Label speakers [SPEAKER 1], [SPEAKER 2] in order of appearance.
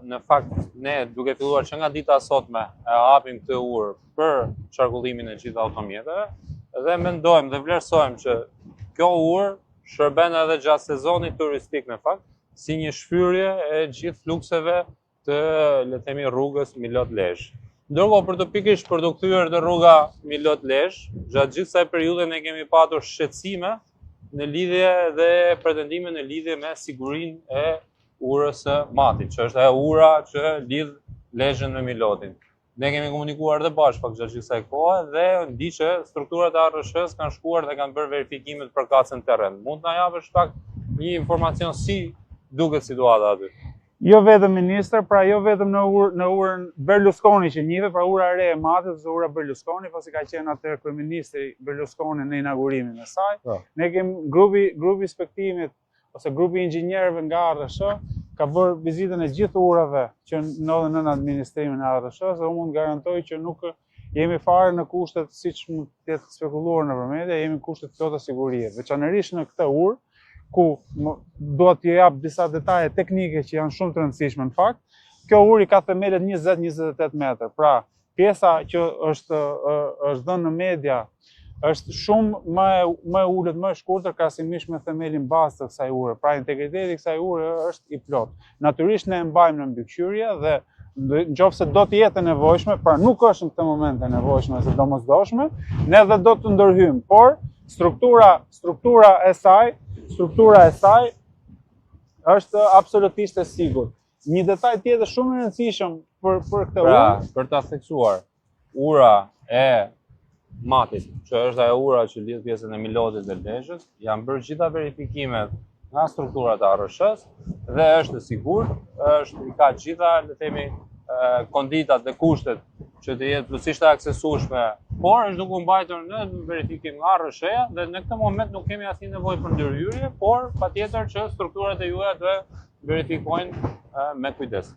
[SPEAKER 1] në fakt ne duke filluar që nga dita sotme e hapim këtë urë për qarkullimin e gjitha automjeteve dhe mendojmë dhe vlerësojmë që kjo urë shërben edhe gjatë sezonit turistik në fakt si një shfyrje e gjithë flukseve të le të themi rrugës Milot Lezhë. Ndërkohë për të kthyer të rruga Milot Lezhë, gjatë gjithë kësaj periudhe ne kemi patur shqetësime në lidhje dhe pretendime në lidhje me sigurinë e urës së Matit, që është ajo ura që lidh Lezhën me Milotin. Ne kemi komunikuar dhe bashkë pak gjatë gjithë kësaj kohe dhe ndi që strukturat e ARSH-s kanë shkuar dhe kanë bërë verifikimet për kacën terren. Mund na japësh pak një informacion si duket situata aty?
[SPEAKER 2] Jo vetëm ministër, pra jo vetëm në urën Berlusconi që njihet, pra ura e re e Matit, ose ura Berlusconi, pasi ka qenë atëherë kryeministri Berlusconi në inaugurimin e saj. Ne kemi grupi inspektimit ose grupi inxhinierëve nga ARSH ka bërë vizitën e gjithë urave që ndodhen në administrimin e ARSH-s dhe unë mund garantoj që nuk jemi fare në kushtet siç mund të jetë spekuluar në media, jemi në kushtet plota sigurie, veçanërisht në këtë urë ku do t'ju jap disa detaje teknike që janë shumë të rëndësishme në fakt. Kjo uri ka themelet 20-28 metër. Pra, pjesa që është dhënë në media është shumë më e ulët, më e shkurtër krahasimisht me themelin bazë të kësaj ure. Pra, integriteti i kësaj ure është i plot. Natyrisht ne e mbajmë në mbikëqyrje dhe nëse do të jetë e nevojshme, pra nuk është në këtë moment e nevojshme se domosdoshme, ne dhe do të ndërhyjmë, por struktura e saj është absolutisht e sigurt. Një detaj tjetër shumë i rëndësishëm për këtë urë,
[SPEAKER 1] për ta theksuar, ura e Matit, që është ajo ura që lidh pjesën e Milotit dhe Lezhës, janë bërë gjitha verifikimet nga strukturat e ARSH-s dhe është e sigurt, i ka gjitha, le të themi, konditat dhe kushtet që të jetë plotësisht e aksesueshme, por është duke u mbajtur në verifikim nga ARSH-ja dhe në këtë moment nuk kemi asnjë nevojë për ndërhyrje, por patjetër që strukturat e juaja të verifikojnë me kujdes.